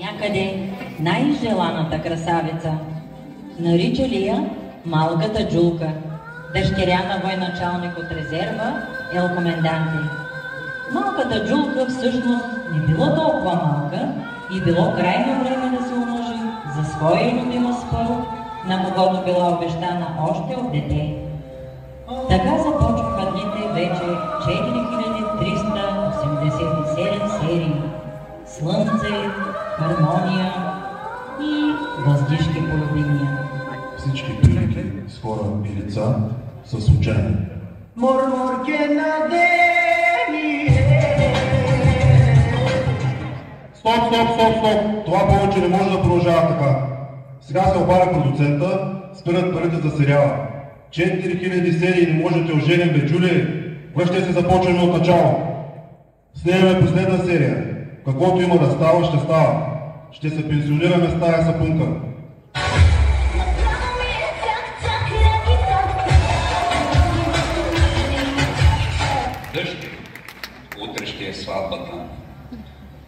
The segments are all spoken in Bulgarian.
Някъде най-желаната красавица. Нарича ли я малката Джулка, дъщеря на военачалник от резерва Ел Коменданти. Малката Джулка всъщност не била толкова малка и било крайно време да се омъжи за своя любима спъл, на когото била обещана още от дете. Така започваха дните вече 4387 серии. Слънце, хармония и въздишки по любимия. Всички прилики с хора и лица са случайни. Мурмурке на дени. Стоп! Това повече не може да продължава така. Сега се обади продуцента, спират парите за сериала. 4000 серии не можете оженим, бе, Джули. Връщай се, започваме от начало. Снимаме последна серия. Каквото има да става, ще става. Ще се пенсионираме с тая сапунка. Дъщери, утре ще е сватбата,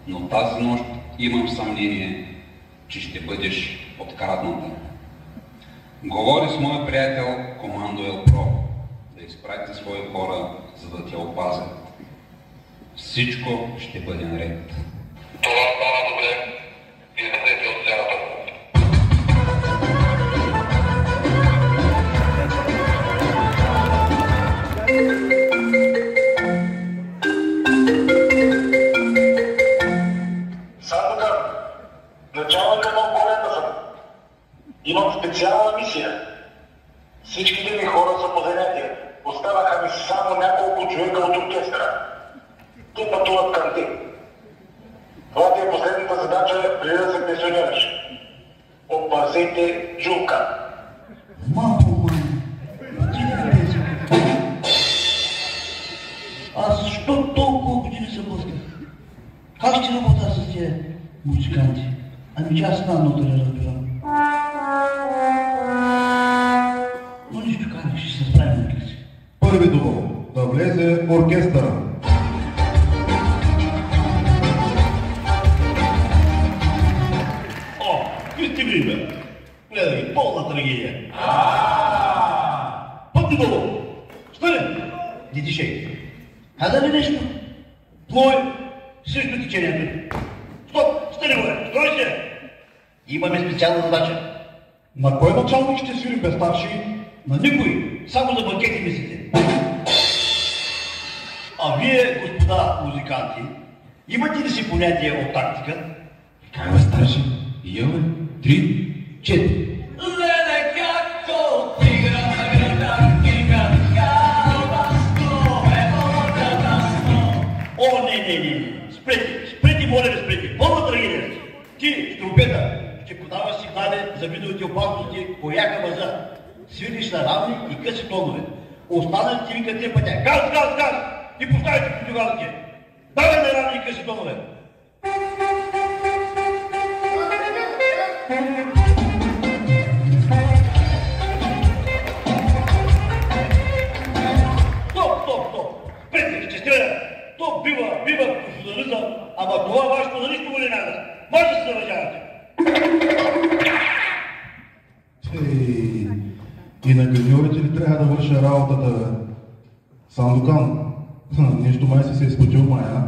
но тази нощ имам съмнение, че ще бъдеш открадната. Говори с моя приятел Командо Елпро да изпрати свои хора, за да те опазят. Всичко ще бъде наред. Това стана добре. Излезете от сцената. Само да, началника на полета съм. Имам специална мисия. Всичките ми хора са по занятия. Останаха ми само няколко човека от оркестъра. Те пътуват към те. Това ти е последната задача, преди да се пенсионираш. Опазете Джулка. Мамо, ти не пенсия. Аз защо толкова години се блъсках? Как ще работя с тия музиканти? Ами че аз знам да не разбирам. Но нищо как ще се справим на си. Първи довол. Да влезе оркестъра. О, вижте ми, бе! Гледай, пълна трагедия. Пътни долу! Стани! Не дишай. Каза ли нещо? Твой срещу течението. Стоп! Стани, бе! Стой се! Имаме специална задача. На кой началник ще свирим без старши? На никой! Само за банкети мислите. А вие, господа музиканти, имате ли си понятие от тактика? Как бе, старши? Имаме 3, 4. Леле, както тигра на града, кига, калбаско, О, не. Спрете, моля ви, спрете. Пълна трагедия. Ти, струпета, ще подаваш сигнали за видовите опасности по яка база. Свириш на равни и къси тонове. Останалите викате пътя. Газ! И поставите протигалите. Давай на равни и къси тонове. Стоп! Спрете, ще стреля. То бива професионализъм, ама това вашето за нищо му не нада. Може да се заражавате. И на граньорите ли трябва да върша работата, бе? Сандукан, нещо май си се е изплатил, май, а?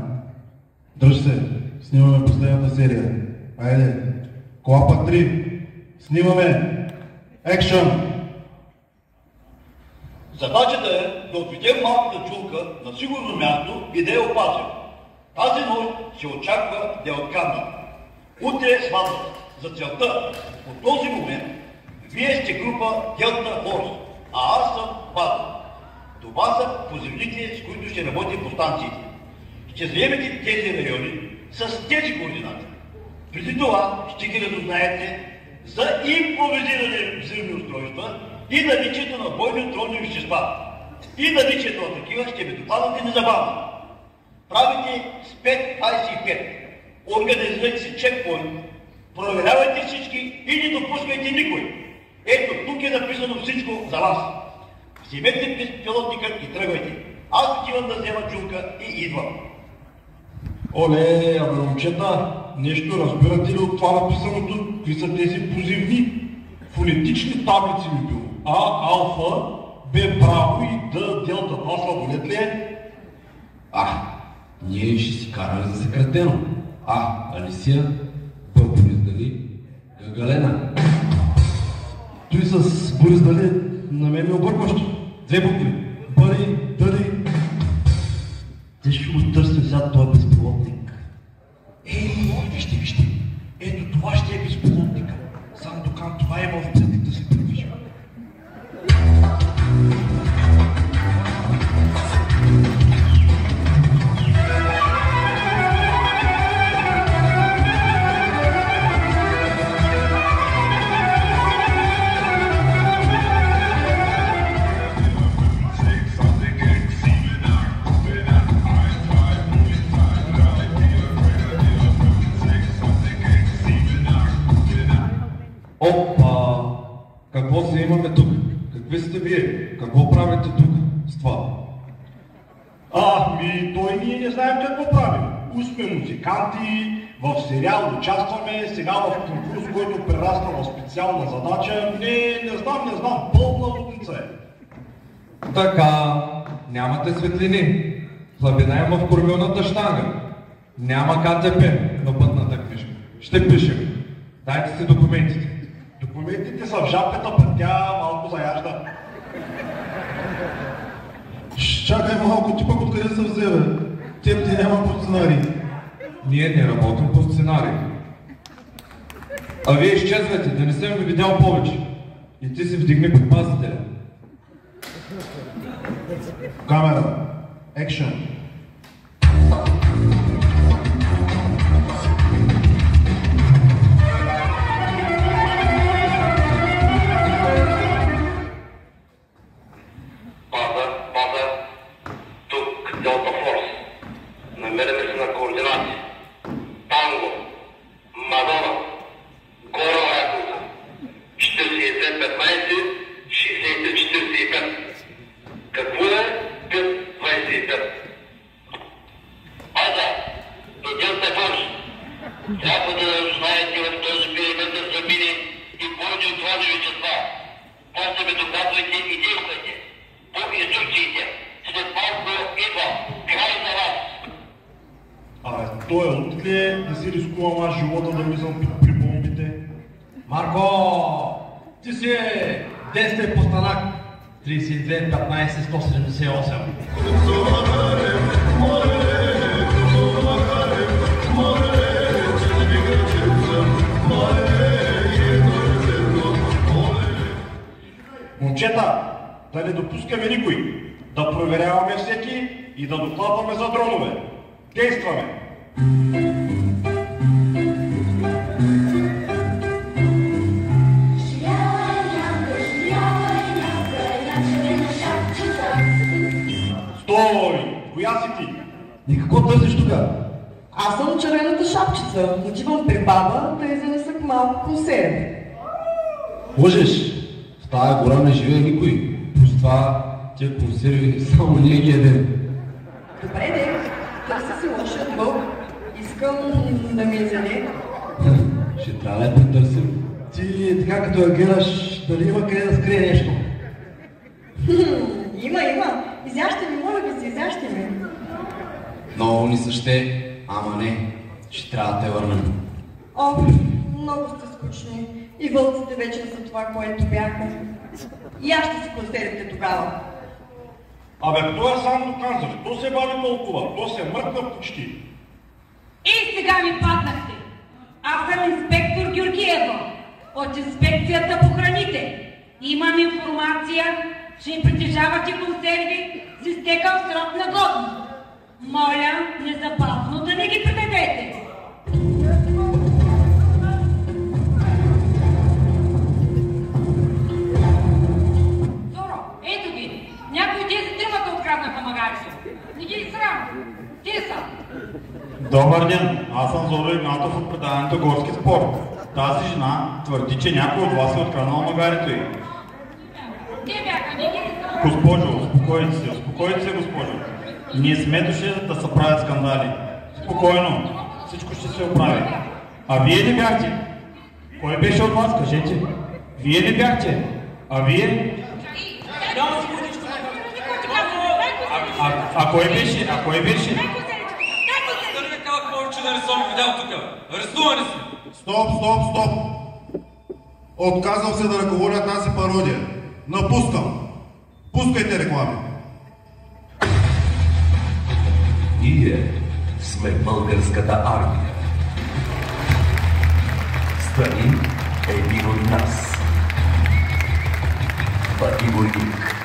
Дръж се, снимаме последната серия. Айде, клапа 3, снимаме, екшън! Задачата е да отведем малката Джулка на сигурно място и да я опазим. Тази нощ се очаква да я откраднат. Утре е сватбата. За целта, от този момент, вие сте група Delta Force, а аз съм база. Това са поземните, с които ще работим по станциите. Ще заемете тези райони с тези координати. Преди това ще ги разузнаете за импровизирани взривни устройства и наличието на бойни отровни вещества. И наличието на такива ще ви докладвате незабавно. Правите с 5-25. Организирайте си чекпоинт, проверявайте всички и не допускайте никой. Ето, тук е написано всичко за вас. Вземете безпилотника и тръгвайте. Аз отивам да взема Джулка и идвам. Оле, абе момчета, нещо разбирате ли от това написаното? Какви са тези позивни? Фонетични таблици ми било. А, алфа, Б, право и Д, делта. Това сладолет ли е? Ние ще си карали за съкратено. Алисия, Б, Борис Дали, Г, Галена. Той с Борис Дали на мен ме объркващо. 2 букви. Бъри, Дали. Те ще го търся сега този безпилотник. Вижте. Ето това ще е безпилотника. Сандокан това има в центъра си придвижва. Опа! Какво се имаме тук? Какви сте вие? Какво правите тук с това? Той ние не знаем какво правим. Уж сме музиканти, в сериал участваме, сега в конкурс, който прерасна в специална задача. Не знам, пълна лудница е. Така, нямате светлини. Слабина има в кормилната щанга. Няма КТП на пътната книжка. Ще пишем. Дайте си документите. Документите са в жабката, пред тя малко заяжда. Чакай малко, ти пък откъде се взе, бе? Теб ти няма по сценарий. Ние не работим по сценарий. А вие изчезвайте, да не съм ви видял повече. И ти си вдигни предпазителя. Камера. Екшън. База, тук Делта Форс. Намираме се на координати. Танго, Мадона, Гора Лайкоса, 42-15, 63-45. Какво е 5-25? Айде, един се върши. Трябва да знаете в този периметър за мини и бойни отворни вещества. После ме докладвайте и действайте. По инструкциите. След малко идва. Край за вас. Той от ли е да си рискувам аз живота да влизам при бомбите? Марко, ти си десен постанак. 32-15-178. Момчета, да не допускаме никой. Да проверяваме всеки и да докладваме за дронове. Действаме! Стой! Коя си ти? И какво търсиш тук? Аз съм червената шапчица. Отивам при баба да я занесах малко консерви. Лъжеш! В тая гора не живее никой. Плюс това, тия консерви само ние ги едем. Добре, де, търся си лошият вълк. Искам да ми изяде. Ще трябва да претърсим. Ти така като я гледаш, дали има къде да скрие нещо? Има. Изящи ми, моля ви се, изящи ми. Много ни са ще, ама не. Ще трябва да те върнем. Много сте скучни. И вълците вече не са това, което бяха. И аз ще си консервите тогава. Той е само доказа. Защо се бави толкова? То се мръкна почти. И сега ми паднахте. Аз съм инспектор Георгиева от инспекцията по храните. Имам информация, че притежавате консерви с изтекал срок на годност. Моля, незабавно да не ги предадете. Зоро, ето ги. Някои от тези тримата откраднаха магарите. Не ги ли срам? Ти са. Добър ден, аз съм Зоро Игнатов от предаването Горски спорт. Тази жена твърди, че някой от вас е откраднал магарито й. Те бяха, не ги ли срам? Госпожо, успокойте се, госпожо. Ние сме дошли да се правят скандали. Спокойно, всичко ще се оправи. А вие не бяхте? Кой беше от вас, кажете? Вие не бяхте? А вие? А кой беше? А кой беше? Стърне как повече да рисувам видео тук. Рисувани си! Стоп! Отказвам се да ръководя тази пародия. Напускам. Пускайте реклами. Ние сме българската армия. Стани един от нас. Бъди войник.